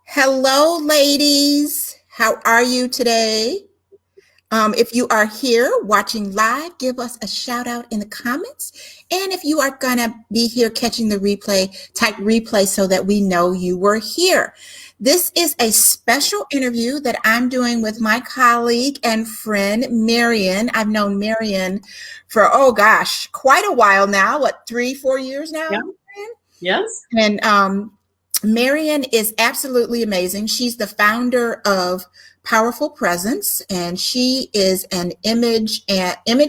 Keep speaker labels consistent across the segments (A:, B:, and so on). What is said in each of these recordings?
A: Hello, ladies. How are you today? If you are here watching live, give us a shout out in the comments. And if you are going to be here catching the replay, type replay so that we know you were here. This is a special interview that I'm doing with my colleague and friend, Marion. I've known Marion for, oh gosh, quite a while now. What, 3-4 years now?
B: Yeah. Yes.
A: And Marion is absolutely amazing. She's the founder of Powerful Presence, and she is an image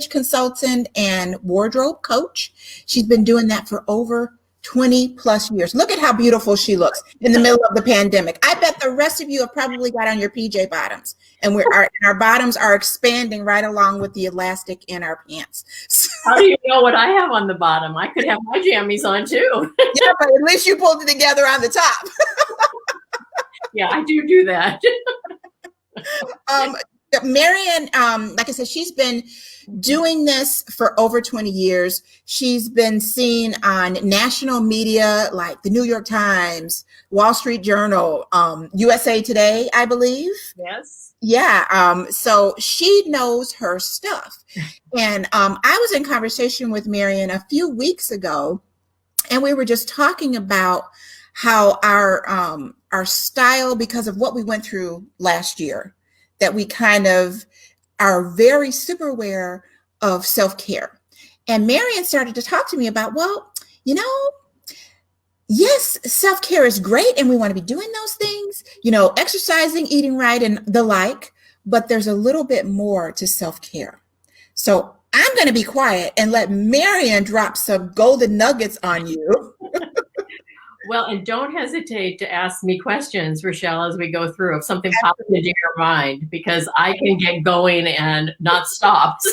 A: consultant and wardrobe coach. She's been doing that for over 20 plus years. Look at how beautiful she looks in the middle of the pandemic. I bet the rest of you have probably got on your PJ bottoms, and our bottoms are expanding right along with the elastic in our pants.
B: How do you know what I have on the bottom? I could have my jammies on too.
A: Yeah, but at least you pulled it together on the top.
B: Yeah, I do that.
A: Marion, like I said, she's been doing this for over 20 years. She's been seen on national media like the New York Times, Wall Street Journal, USA Today, I believe.
B: Yes.
A: Yeah. So she knows her stuff. And I was in conversation with Marion a few weeks ago, and we were just talking about how our style, because of what we went through last year, that we kind of are very super aware of self-care. And Marion started to talk to me about, well, yes, self-care is great and we want to be doing those things, exercising, eating right, and the like, but there's a little bit more to self-care. So I'm going to be quiet and let Marion drop some golden nuggets on you.
B: Well, and don't hesitate to ask me questions, Rachell, as we go through if something pops into your mind, because I can get going and not stop. So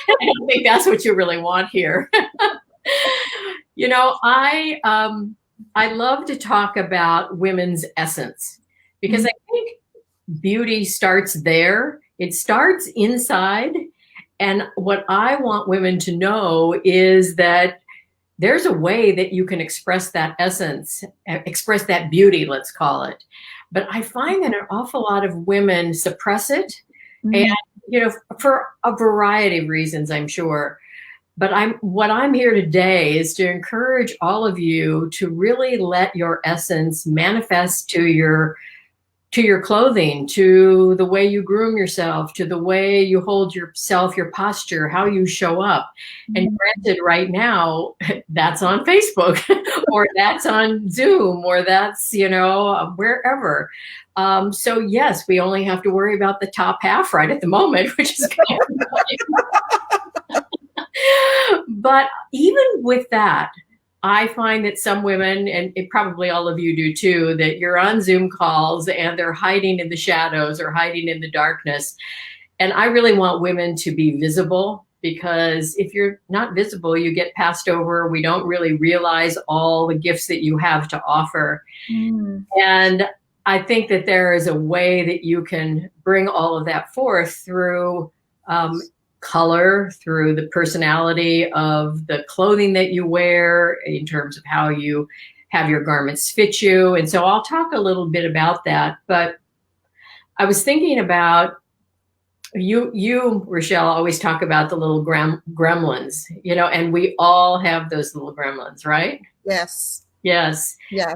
B: I don't think that's what you really want here. I love to talk about women's essence, because I think beauty starts there. It starts inside. And what I want women to know is that there's a way that you can express that essence, express that beauty, let's call it. But I find that an awful lot of women suppress it, and for a variety of reasons, I'm sure. But what I'm here today is to encourage all of you to really let your essence manifest to your clothing, to the way you groom yourself, to the way you hold yourself, your posture, how you show up. And granted, right now, that's on Facebook or that's on Zoom or that's, wherever. So yes, we only have to worry about the top half right at the moment, which is kind of But even with that, I find that some women, and probably all of you do too, that you're on Zoom calls and they're hiding in the shadows or hiding in the darkness. And I really want women to be visible, because if you're not visible, you get passed over. We don't really realize all the gifts that you have to offer. And I think that there is a way that you can bring all of that forth through color, through the personality of the clothing that you wear, in terms of how you have your garments fit you. And so I'll talk a little bit about that. But I was thinking about you, Rachell, always talk about the little gremlins, and we all have those little gremlins, right?
A: Yes.
B: Yes.
A: Yeah.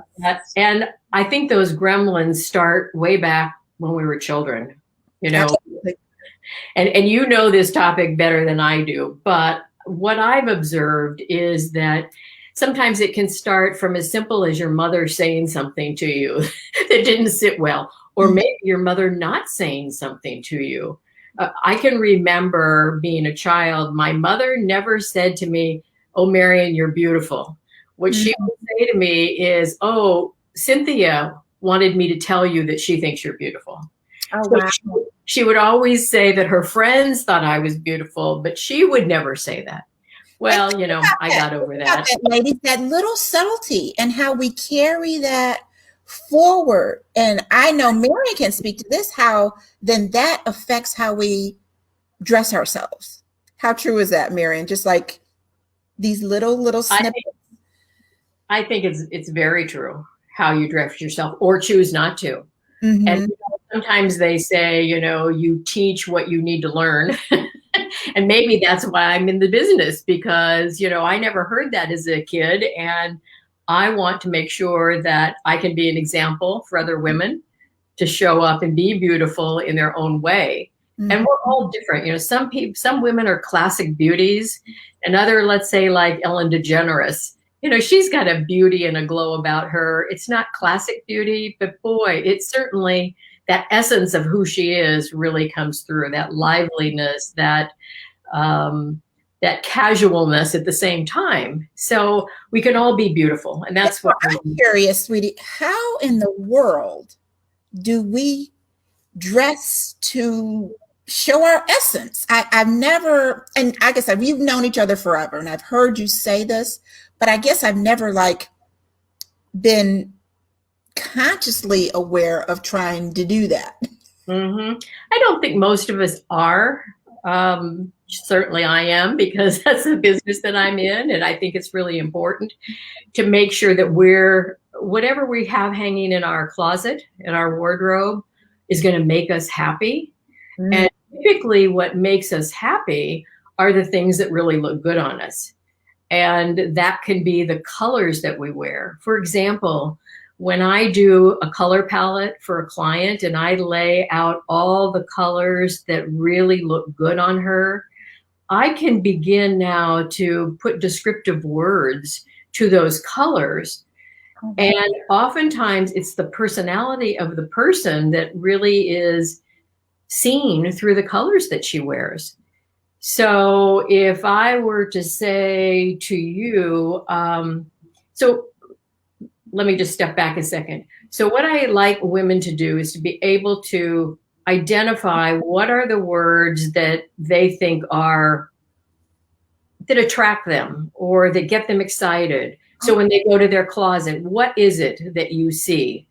B: And I think those gremlins start way back when we were children,
A: Absolutely.
B: And you know this topic better than I do, but what I've observed is that sometimes it can start from as simple as your mother saying something to you that didn't sit well, or maybe your mother not saying something to you. I can remember being a child, my mother never said to me, "Oh, Marion, you're beautiful." What she would say to me is, "Oh, Cynthia wanted me to tell you that she thinks you're beautiful."
A: Oh, wow.
B: So she would always say that her friends thought I was beautiful, but she would never say that. Well, I got over that.
A: Ladies, that little subtlety and how we carry that forward. And I know Marion can speak to this, how then that affects how we dress ourselves. How true is that, Marion? Just like these little snippets.
B: I think it's very true how you dress yourself or choose not to. And
A: Mm-hmm.
B: sometimes they say, you teach what you need to learn. And maybe that's why I'm in the business, because, I never heard that as a kid. And I want to make sure that I can be an example for other women to show up and be beautiful in their own way. And
A: Mm-hmm.
B: we're all different. Some women are classic beauties, and other, let's say like Ellen DeGeneres, she's got a beauty and a glow about her. It's not classic beauty, but boy, it's certainly that essence of who she is really comes through, that liveliness, that casualness at the same time. So we can all be beautiful. And that's what
A: I'm curious, sweetie, how in the world do we dress to show our essence? I've never, and I guess we've known each other forever, and I've heard you say this, but I guess I've never been consciously aware of trying to do that.
B: Mm-hmm. I don't think most of us are. Certainly I am, because that's the business that I'm in. And I think it's really important to make sure that whatever we have hanging in our closet, in our wardrobe, is going to make us happy. Mm. And typically what makes us happy are the things that really look good on us. And that can be the colors that we wear. For example, when I do a color palette for a client and I lay out all the colors that really look good on her, I can begin now to put descriptive words to those colors. Okay. And oftentimes it's the personality of the person that really is seen through the colors that she wears. So if I were to say to you, so let me just step back a second. So what I like women to do is to be able to identify what are the words that they think that attract them or that get them excited. So when they go to their closet, what is it that you see?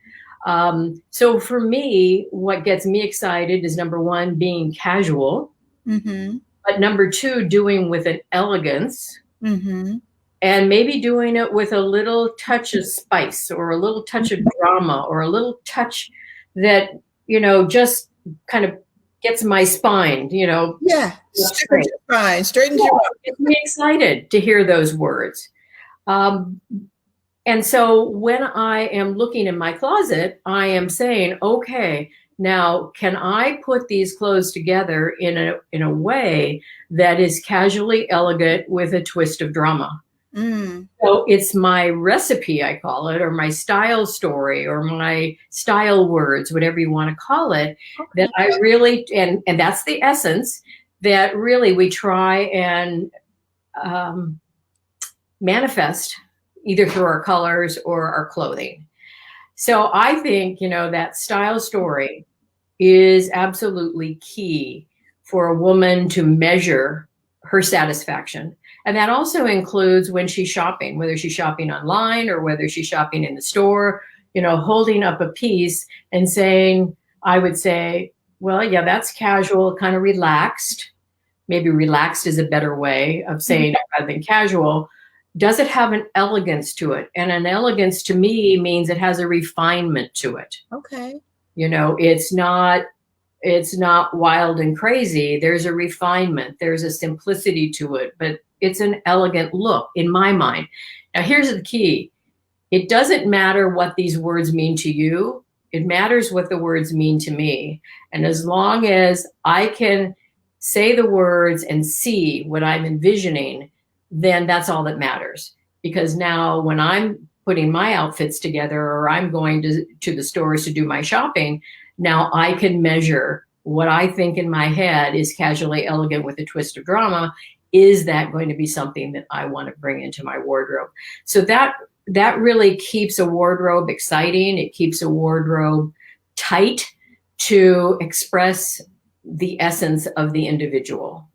B: So for me, what gets me excited is, number one, being casual, mm-hmm. but number two, doing with an elegance, mm-hmm. and maybe doing it with a little touch of spice or a little touch of drama or a little touch that, just kind of gets my spine,
A: Yeah, straightens your spine, straightens your up.
B: Gets me excited to hear those words. And so when I am looking in my closet, I am saying, okay, now can I put these clothes together in a way that is casually elegant with a twist of drama? Mm. So it's my recipe, I call it, or my style story, or my style words, whatever you want to call it, okay. That I really, and that's the essence that really we try and manifest either through our colors or our clothing. So I think, that style story is absolutely key for a woman to measure her satisfaction. And that also includes when she's shopping, whether she's shopping online or whether she's shopping in the store, holding up a piece and saying, I would say, well, yeah, that's casual, kind of relaxed. Maybe relaxed is a better way of saying it rather than casual. Does it have an elegance to it? And an elegance to me means it has a refinement to it.
A: Okay.
B: It's not wild and crazy. There's a refinement. There's a simplicity to it, but it's an elegant look in my mind. Now, here's the key. It doesn't matter what these words mean to you. It matters what the words mean to me. And as long as I can say the words and see what I'm envisioning, then that's all that matters. Because now when I'm putting my outfits together or I'm going to the stores to do my shopping, now I can measure what I think in my head is casually elegant with a twist of drama. Is that going to be something that I want to bring into my wardrobe? So that really keeps a wardrobe exciting. It keeps a wardrobe tight to express the essence of the individual.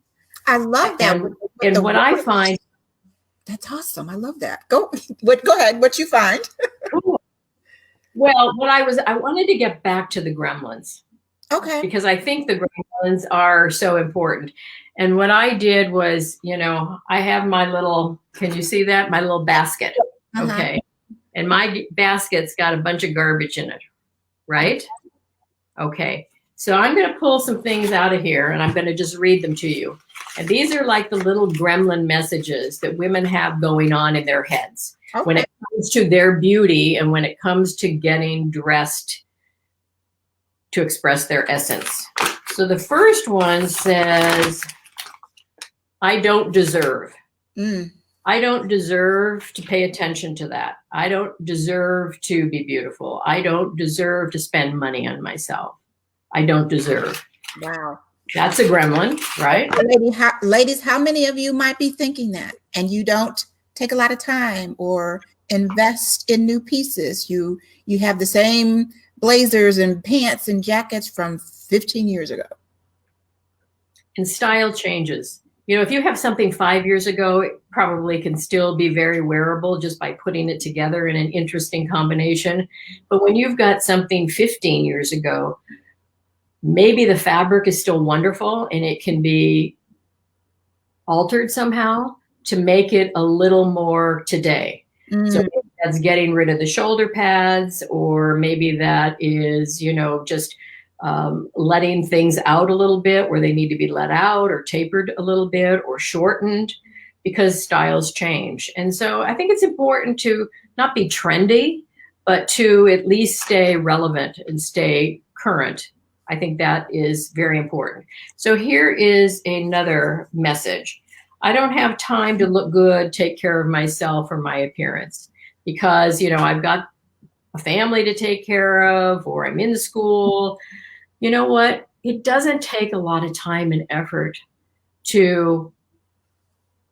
A: I love that.
B: And what I find,
A: that's awesome. I love that. Go ahead. What you find?
B: Cool. Well, I wanted to get back to the gremlins.
A: Okay.
B: Because I think the gremlins are so important. And what I did was, I have my little, can you see that? My little basket. Uh-huh. Okay. and my basket's got a bunch of garbage in it, right? Okay. So I'm going to pull some things out of here, and I'm going to just read them to you. And these are like the little gremlin messages that women have going on in their heads when it comes to their beauty and when it comes to getting dressed to express their essence. So the first one says, I don't deserve. I don't deserve to pay attention to that. I don't deserve to be beautiful. I don't deserve to spend money on myself. I don't deserve.
A: Wow.
B: That's a gremlin, right?
A: Ladies, how many of you might be thinking that, and you don't take a lot of time or invest in new pieces? You have the same blazers and pants and jackets from 15 years ago.
B: And style changes. You know, if you have something 5 years ago, it probably can still be very wearable just by putting it together in an interesting combination. But when you've got something 15 years ago, maybe the fabric is still wonderful and it can be altered somehow to make it a little more today. So maybe that's getting rid of the shoulder pads, or maybe that is, you know, just letting things out a little bit where they need to be let out, or tapered a little bit, or shortened, because styles change. And so I think it's important to not be trendy, but to at least stay relevant and stay current. I think that is very important. So here is another message. I don't have time to look good, take care of myself or my appearance, because, you know, I've got a family to take care of, or I'm in school. You know what? It doesn't take a lot of time and effort to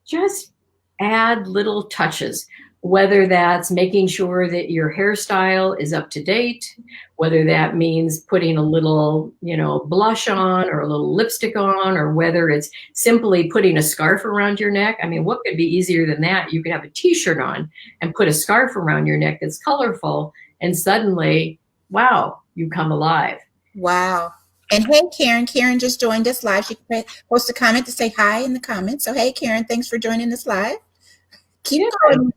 B: just add little touches, whether that's making sure that your hairstyle is up to date, whether that means putting a little, you know, blush on or a little lipstick on, or whether it's simply putting a scarf around your neck. I mean, what could be easier than that? You could have a t-shirt on and put a scarf around your neck that's colorful, and suddenly, wow, you come alive.
A: Wow. And hey, Karen. Karen just joined us live. She can post a comment to say hi in the comments. So hey, Karen, thanks for joining us live. Keep going.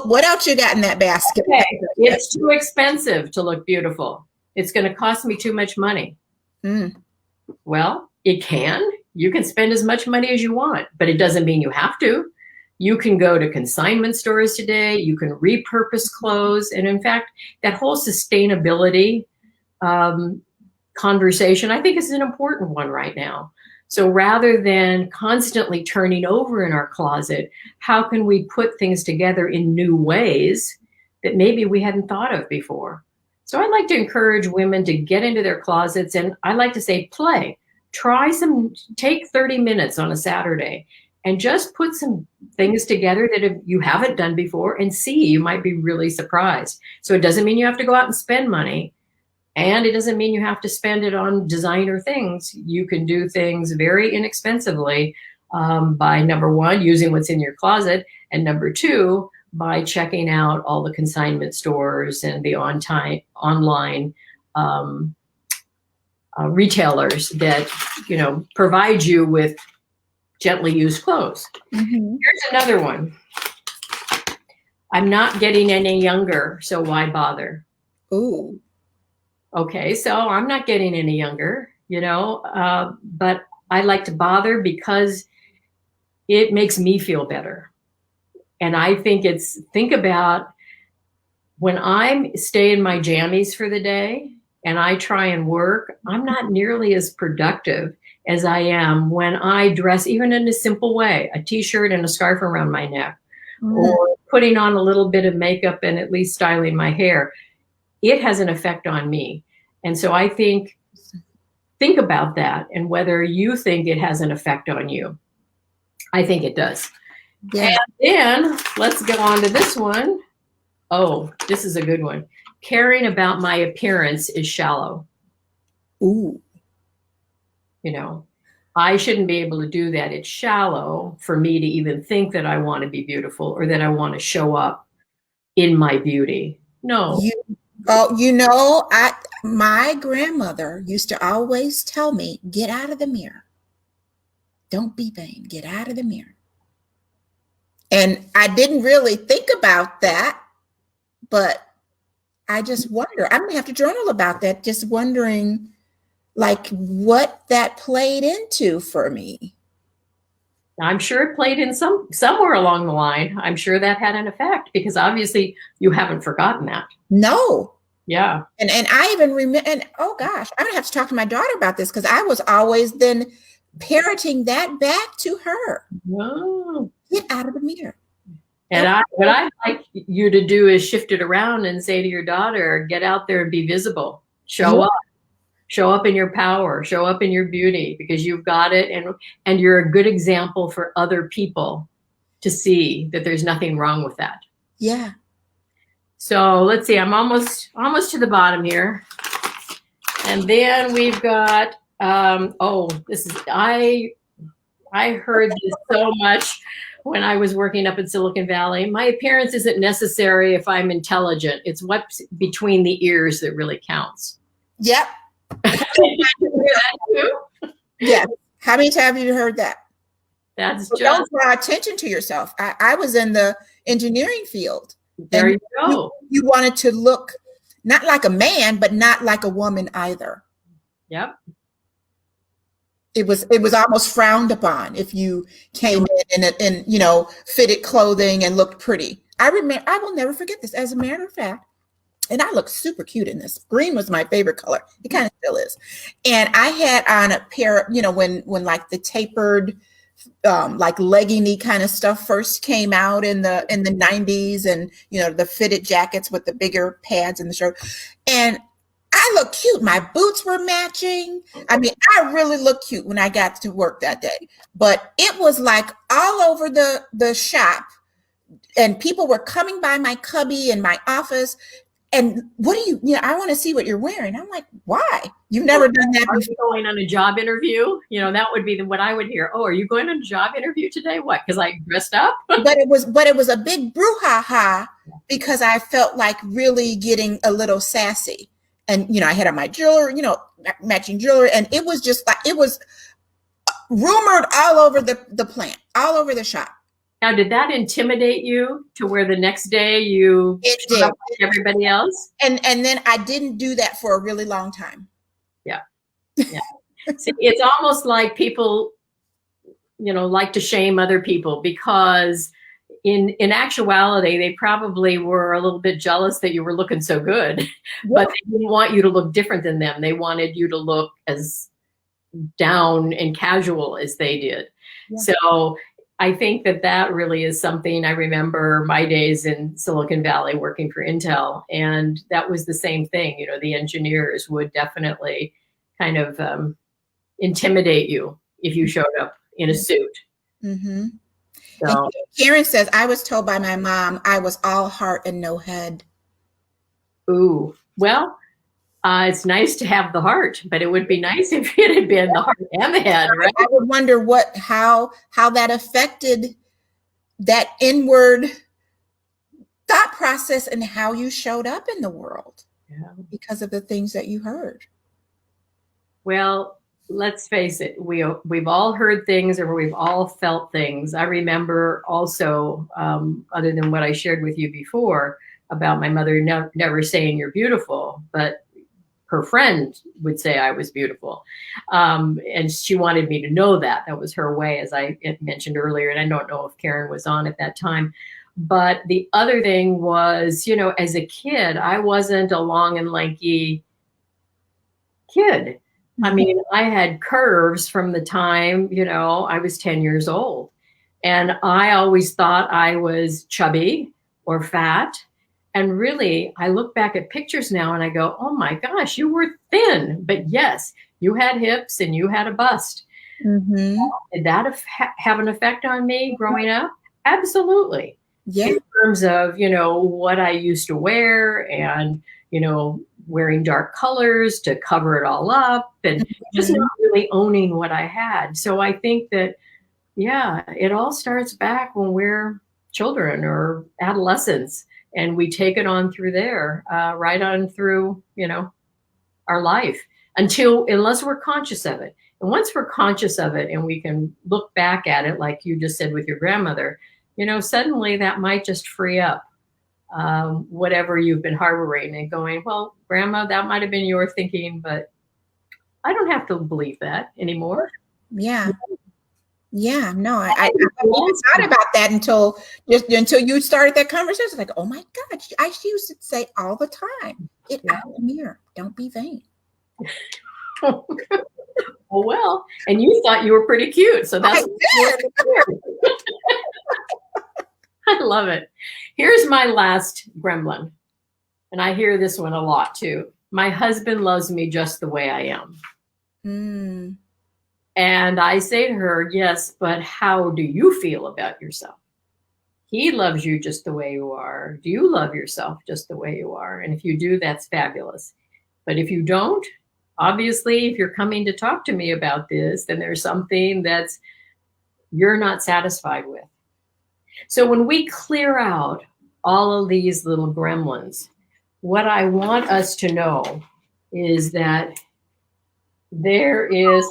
A: What else you got in that basket?
B: Okay. It's too expensive to look beautiful. It's going to cost me too much money. Well, it can. You can spend as much money as you want, but it doesn't mean you have to. You can go to consignment stores today. You can repurpose clothes. And in fact, that whole sustainability conversation, I think, is an important one right now. So rather than constantly turning over in our closet, how can we put things together in new ways that maybe we hadn't thought of before? So I'd like to encourage women to get into their closets, and I like to say play. Take 30 minutes on a Saturday and just put some things together that you haven't done before, and see, you might be really surprised. So it doesn't mean you have to go out and spend money. And it doesn't mean you have to spend it on designer things. You can do things very inexpensively by, number one, using what's in your closet, and number two, by checking out all the consignment stores and the online retailers that, you know, provide you with gently used clothes. Here's another one. I'm not getting any younger, so why bother?
A: Ooh.
B: Okay, so I'm not getting any younger, you know, but I like to bother because it makes me feel better. And I think think about when I stay in my jammies for the day and I try and work, I'm not nearly as productive as I am when I dress even in a simple way, a t-shirt and a scarf around my neck, or putting on a little bit of makeup and at least styling my hair. It has an effect on me. And so I think about that and whether you think it has an effect on you. I think it does. Yeah. And then let's go on to this one. Oh, this is a good one. Caring about my appearance is shallow.
A: Ooh.
B: You know, I shouldn't be able to do that. It's shallow for me to even think that I want to be beautiful or that I want to show up in my beauty. No.
A: My grandmother used to always tell me, get out of the mirror. Don't be vain. Get out of the mirror. And I didn't really think about that but I just wonder, I'm going to have to journal about that, just wondering like what that played into for me.
B: I'm sure it played in somewhere along the line. I'm sure that had an effect because obviously you haven't forgotten that.
A: No.
B: Yeah.
A: And I even remember, and oh gosh, I'm going to have to talk to my daughter about this because I was always then parroting that back to her.
B: Oh.
A: Get out of the mirror.
B: And what I'd like you to do is shift it around and say to your daughter, get out there and be visible. Show up. Show up in your power. Show up in your beauty because you've got it. And you're a good example for other people to see that there's nothing wrong with that.
A: Yeah.
B: So let's see. I'm almost to the bottom here. And then we've got, I heard this so much when I was working up in Silicon Valley. My appearance isn't necessary if I'm intelligent. It's what's between the ears that really counts.
A: Yep. Yes. How many times have you heard that?
B: That's
A: just don't draw attention to yourself. I was in the engineering field.
B: There you go.
A: You wanted to look not like a man, but not like a woman either.
B: Yep.
A: It was almost frowned upon if you came in fitted clothing and looked pretty. I will never forget this. As a matter of fact, and I looked super cute in this. Green was my favorite color. It kind of still is. And I had on a pair, when like the tapered, like leggingy kind of stuff first came out in the 90s, and the fitted jackets with the bigger pads in the shirt. And I looked cute. My boots were matching. I mean, I really looked cute when I got to work that day. But it was like all over the shop, and people were coming by my cubby and my office. And what do I want to see what you're wearing. I'm like, why? You've never done that before.
B: Are you going on a job interview? That would be what I would hear. Oh, are you going on a job interview today? What? Because I dressed up?
A: But it was a big brouhaha because I felt like really getting a little sassy. And, I had on my jewelry, matching jewelry. And it was just like, it was rumored all over the plant, all over the shop.
B: Now, did that intimidate you to where the next day you showed up like everybody else?
A: And then I didn't do that for a really long time.
B: Yeah. Yeah. See, it's almost like people, like to shame other people because in actuality, they probably were a little bit jealous that you were looking so good, but they didn't want you to look different than them. They wanted you to look as down and casual as they did. Yeah. So I think that really is something. I remember my days in Silicon Valley working for Intel, and that was the same thing. The engineers would definitely kind of intimidate you if you showed up in a suit.
A: Mm-hmm. So. Karen says, I was told by my mom I was all heart and no head.
B: Ooh, well, it's nice to have the heart, but it would be nice if it had been the heart and the head, right?
A: I would wonder how that affected that inward thought process and how you showed up in the world because of the things that you heard.
B: Well, let's face it, we've all heard things or we've all felt things. I remember also, other than what I shared with you before about my mother never saying you're beautiful, but her friend would say I was beautiful. And she wanted me to know that. That was her way, as I mentioned earlier. And I don't know if Karen was on at that time. But the other thing was, as a kid, I wasn't a long and lanky kid. I mean, I had curves from the time, I was 10 years old. And I always thought I was chubby or fat. And really, I look back at pictures now and I go, oh my gosh, you were thin. But yes, you had hips and you had a bust.
A: Mm-hmm.
B: Did that have an effect on me growing up? Absolutely.
A: Yeah.
B: In terms of, what I used to wear and, wearing dark colors to cover it all up and just not really owning what I had. So I think that, it all starts back when we're children or adolescents. And we take it on through there, right on through, our life unless we're conscious of it. And once we're conscious of it and we can look back at it, like you just said with your grandmother, suddenly that might just free up whatever you've been harboring, and going, well, Grandma, that might have been your thinking, but I don't have to believe that anymore.
A: Yeah. Yeah, no, I haven't even thought about that until you started that conversation. It's like, oh my God, she used to say all the time, get out of the mirror, don't be vain.
B: Oh, well, and you thought you were pretty cute, so that's
A: I did.
B: I love it. Here's my last gremlin, and I hear this one a lot too. My husband loves me just the way I am.
A: Mm.
B: And I say to her, yes, but how do you feel about yourself? He loves you just the way you are. Do you love yourself just the way you are? And if you do, that's fabulous. But if you don't, obviously, if you're coming to talk to me about this, then there's something that's you're not satisfied with. So when we clear out all of these little gremlins, what I want us to know is that there is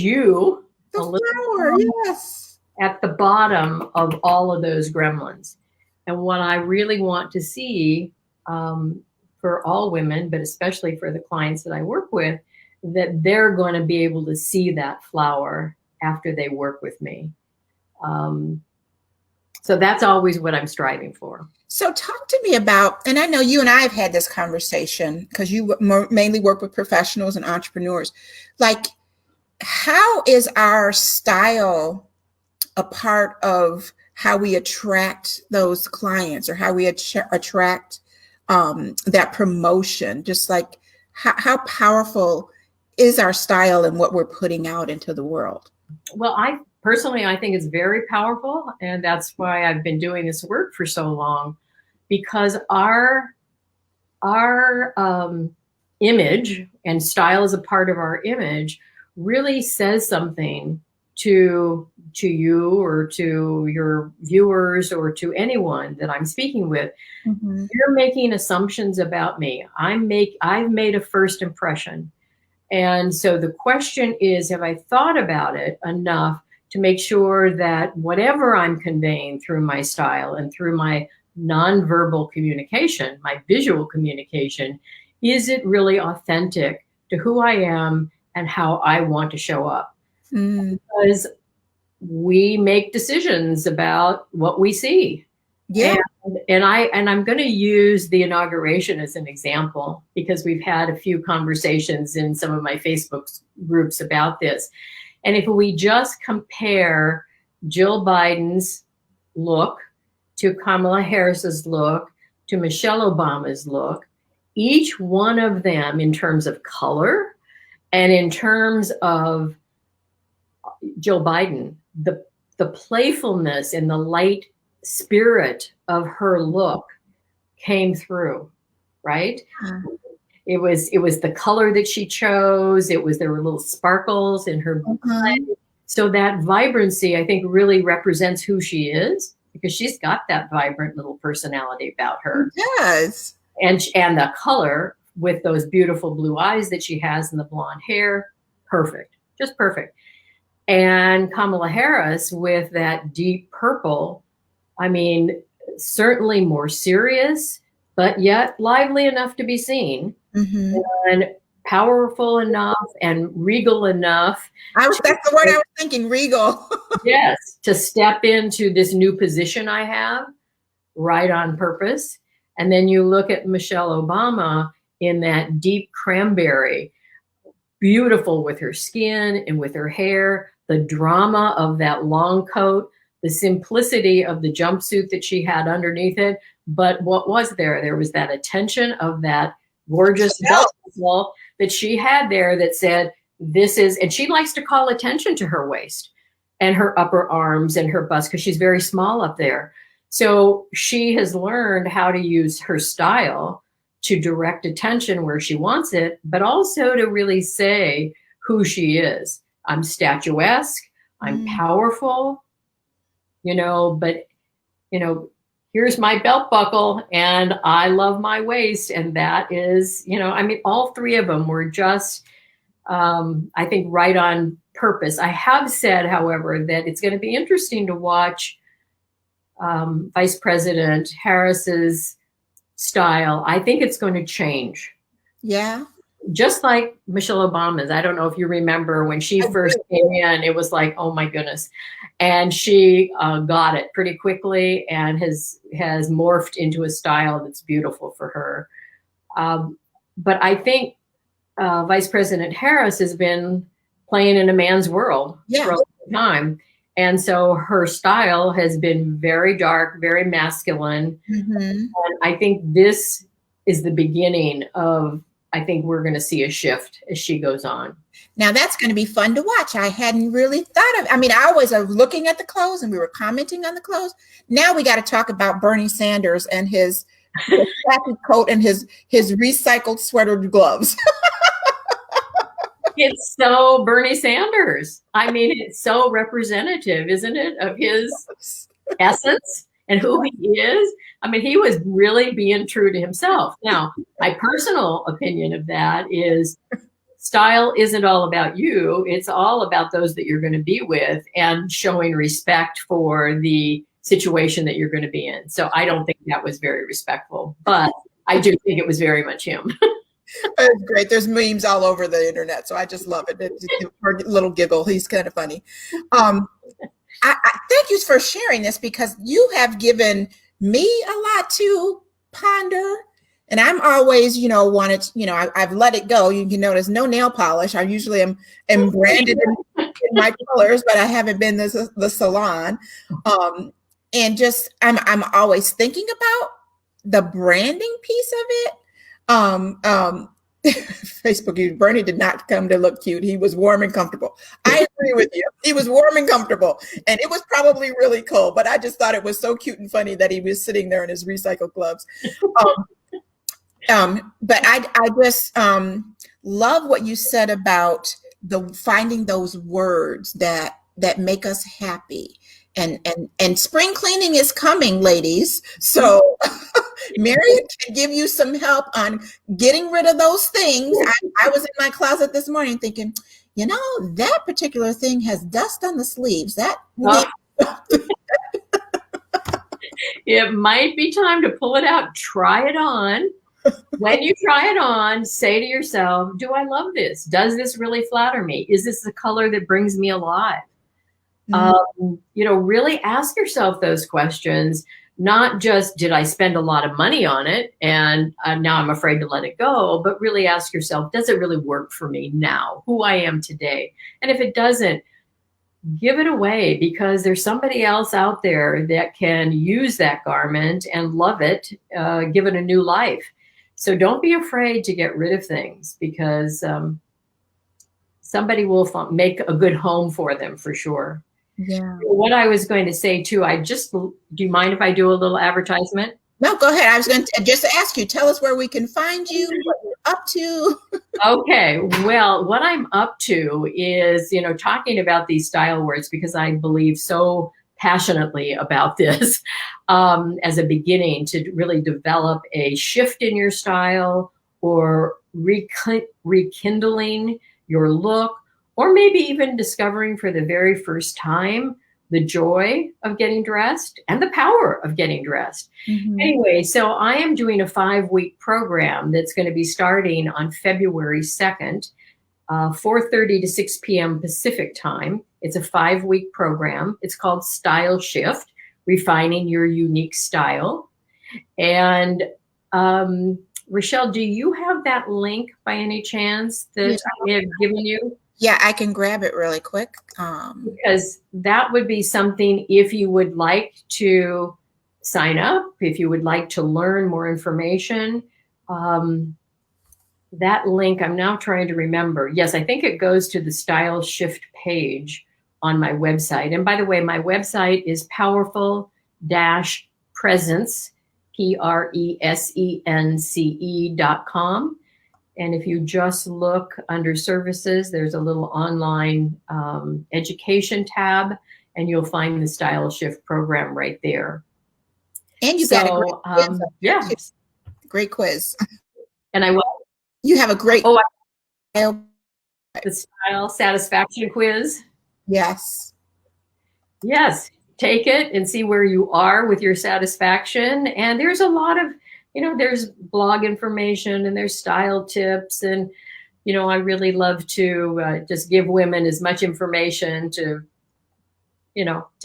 B: you,
A: The
B: a little
A: flower, yes,
B: at the bottom of all of those gremlins. And what I really want to see for all women, but especially for the clients that I work with, that they're going to be able to see that flower after they work with me. So that's always what I'm striving for.
A: So talk to me about, and I know you and I have had this conversation because you mainly work with professionals and entrepreneurs. Like, how is our style a part of how we attract those clients, or how we attract that promotion? Just like how powerful is our style and what we're putting out into the world?
B: Well, I think it's very powerful, and that's why I've been doing this work for so long, because our image and style as a part of our image really says something to you, or to your viewers, or to anyone that I'm speaking with. Mm-hmm. You're making assumptions about me. I've made a first impression. And so the question is, have I thought about it enough to make sure that whatever I'm conveying through my style and through my nonverbal communication, my visual communication, is it really authentic to who I am and how I want to show up? Mm. Because we make decisions about what we see.
A: Yeah.
B: And I'm going to use the inauguration as an example, because we've had a few conversations in some of my Facebook groups about this. And if we just compare Jill Biden's look to Kamala Harris's look to Michelle Obama's look, each one of them in terms of color and in terms of Jill Biden, the playfulness and the light spirit of her look came through, right? It was the color that she chose. There were little sparkles in her blood. So that vibrancy, I think, really represents who she is, because she's got that vibrant little personality about her.
A: Yes.
B: And the color with those beautiful blue eyes that she has and the blonde hair, perfect, just perfect. And Kamala Harris with that deep purple, I mean, certainly more serious, but yet lively enough to be seen, and powerful enough and regal enough.
A: That's the word I was thinking, regal.
B: Yes, to step into this new position I have, right on purpose. And then you look at Michelle Obama in that deep cranberry, beautiful with her skin and with her hair, the drama of that long coat, the simplicity of the jumpsuit that she had underneath it. But what was there? There was that attention of that gorgeous belt that she had there that said, this is, and she likes to call attention to her waist and her upper arms and her bust, because she's very small up there. So she has learned how to use her style to direct attention where she wants it, but also to really say who she is. I'm statuesque, I'm powerful, but, here's my belt buckle and I love my waist. And that is, all three of them were just, I think, right on purpose. I have said, however, that it's going to be interesting to watch Vice President Harris's style, I think it's going to change.
A: Yeah.
B: Just like Michelle Obama's. I don't know if you remember when she first came in, it was like, oh my goodness. And she got it pretty quickly and has morphed into a style that's beautiful for her. But I think Vice President Harris has been playing in a man's world for a long time. And so her style has been very dark, very masculine. And I think this is the beginning of, I think we're going to see a shift as she goes on.
A: Now that's going to be fun to watch. I hadn't really thought of, I mean, I always was looking at the clothes and we were commenting on the clothes. Now we got to talk about Bernie Sanders and his khaki coat and his recycled sweater gloves.
B: It's so Bernie Sanders. I mean, it's so representative, isn't it, of his essence and who he is. I mean, he was really being true to himself. Now, my personal opinion of that is style isn't all about you. It's all about those that you're going to be with and showing respect for the situation that you're going to be in. So I don't think that was very respectful, but I do think it was very much him.
A: It's great. There's memes all over the internet, so I just love it. It's a little giggle. He's kind of funny. I thank you for sharing this because you have given me a lot to ponder, and I'm always, wanted. I've let it go. You can notice no nail polish. I usually am branded in my colors, but I haven't been to the salon. And just I'm always thinking about the branding piece of it. Facebook, Bernie did not come to look cute. He was warm and comfortable. I agree with you. He was warm and comfortable, and it was probably really cold, but I just thought it was so cute and funny that he was sitting there in his recycled gloves. But I just love what you said about finding those words that make us happy. And spring cleaning is coming, ladies. So Marion can give you some help on getting rid of those things. I was in my closet this morning thinking, that particular thing has dust on the sleeves.
B: It might be time to pull it out, try it on. When you try it on, say to yourself, do I love this? Does this really flatter me? Is this the color that brings me alive? Really ask yourself those questions, not just did I spend a lot of money on it and now I'm afraid to let it go, but really ask yourself, does it really work for me now, who I am today? And if it doesn't, give it away because there's somebody else out there that can use that garment and love it, give it a new life. So don't be afraid to get rid of things because somebody will make a good home for them for sure.
A: Yeah.
B: What I was going to say too, do you mind if I do a little advertisement?
A: No, go ahead. I was going to just ask you, tell us where we can find you, what you're up to. Okay.
B: Well, what I'm up to is, talking about these style words because I believe so passionately about this as a beginning to really develop a shift in your style or rekindling your look, or maybe even discovering for the very first time the joy of getting dressed and the power of getting dressed. Mm-hmm. Anyway, so I am doing a 5-week program that's going to be starting on February 2nd, 4:30 to 6 p.m. Pacific time. It's a 5-week program. It's called Style Shift, Refining Your Unique Style. And Rachell, do you have that link by any chance that I may have given you?
A: Yeah, I can grab it really quick.
B: Because that would be something if you would like to sign up, if you would like to learn more information. That link, I'm now trying to remember. Yes, I think it goes to the Style Shift page on my website. And by the way, my website is powerful-presence, PRESENCE.com. And if you just look under services, there's a little online education tab, and you'll find the Style Shift program right there.
A: And you got a great quiz.
B: Yes.
A: Great quiz.
B: And I will.
A: You have a great
B: the style satisfaction quiz.
A: Yes.
B: Yes. take it and see where you are with your satisfaction. And there's a lot of, there's blog information and there's style tips. And, I really love to just give women as much information to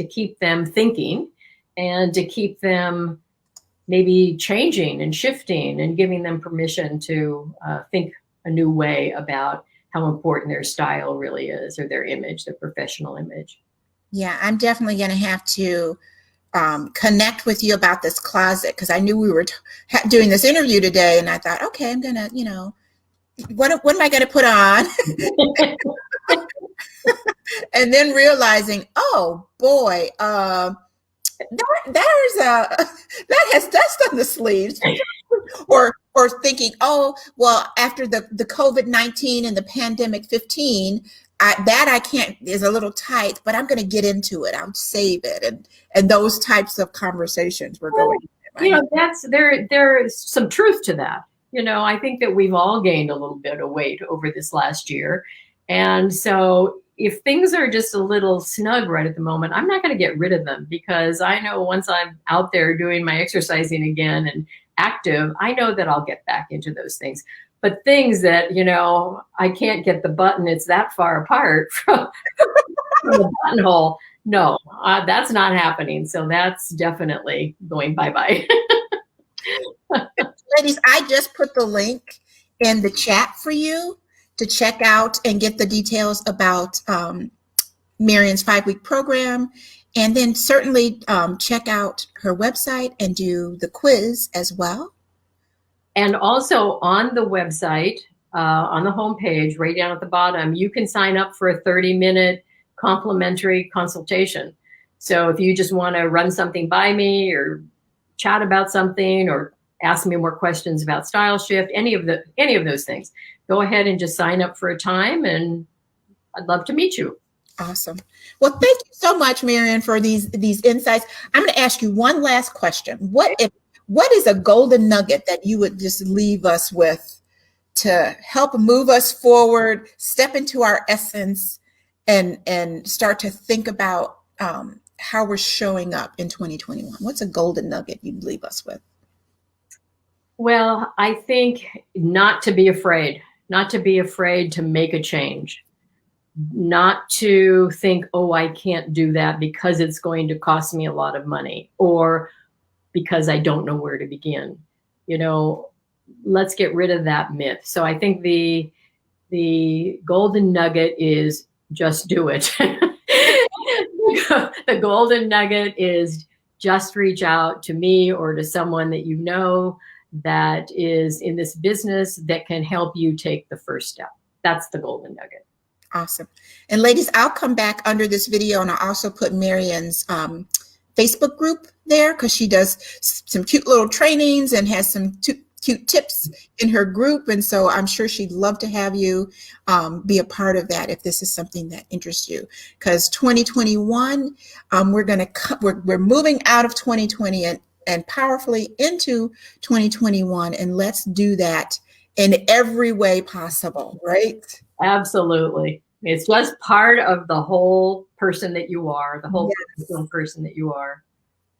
B: keep them thinking and to keep them maybe changing and shifting and giving them permission to think a new way about how important their style really is, or their image, their professional image.
A: Yeah, I'm definitely going to have to connect with you about this closet, because I knew we were doing this interview today, and I thought, okay, I'm going to, what am I going to put on? And then realizing, oh boy, that has dust on the sleeves. or thinking, oh, well, after the COVID-19 and the pandemic 15, I can't, is a little tight, but I'm going to get into it. I'll save it. And those types of conversations we're going.
B: There's some truth to that. I think that we've all gained a little bit of weight over this last year. And so if things are just a little snug right at the moment, I'm not going to get rid of them, because I know once I'm out there doing my exercising again and active, I know that I'll get back into those things. But things that, I can't get the button, it's that far apart from the buttonhole. No, that's not happening. So that's definitely going bye-bye.
A: Ladies, I just put the link in the chat for you to check out and get the details about Marion's 5-week program. And then certainly check out her website and do the quiz as well.
B: And also on the website, on the homepage, right down at the bottom, you can sign up for a 30-minute complimentary consultation. So if you just want to run something by me, or chat about something, or ask me more questions about Style Shift, any of those things, go ahead and just sign up for a time, and I'd love to meet you.
A: Awesome. Well, thank you so much, Marion, for these insights. I'm going to ask you one last question. What is a golden nugget that you would just leave us with to help move us forward, step into our essence, and start to think about how we're showing up in 2021? What's a golden nugget you'd leave us with?
B: Well, I think not to be afraid to make a change, not to think, oh, I can't do that because it's going to cost me a lot of money, or because I don't know where to begin. Let's get rid of that myth. So I think the golden nugget is just do it. The golden nugget is just reach out to me or to someone that that is in this business that can help you take the first step. That's the golden nugget.
A: Awesome. And ladies, I'll come back under this video, and I'll also put Marion's Facebook group there, because she does some cute little trainings and has some cute tips in her group. And so I'm sure she'd love to have you be a part of that if this is something that interests you. Because 2021, we're moving out of 2020 and powerfully into 2021. And let's do that in every way possible, right?
B: Absolutely. It's just part of the whole person that you are, the whole person that you are.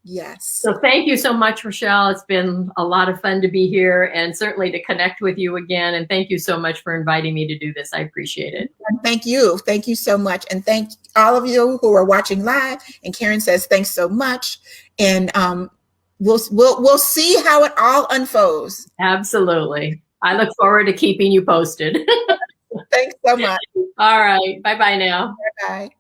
A: Yes.
B: So thank you so much, Rachell. It's been a lot of fun to be here, and certainly to connect with you again. And thank you so much for inviting me to do this. I appreciate it.
A: And thank you. Thank you so much. And thank all of you who are watching live. And Karen says, thanks so much. And we'll see how it all unfolds.
B: Absolutely. I look forward to keeping you posted.
A: Thanks so much.
B: All right. Bye-bye now.
A: Bye-bye.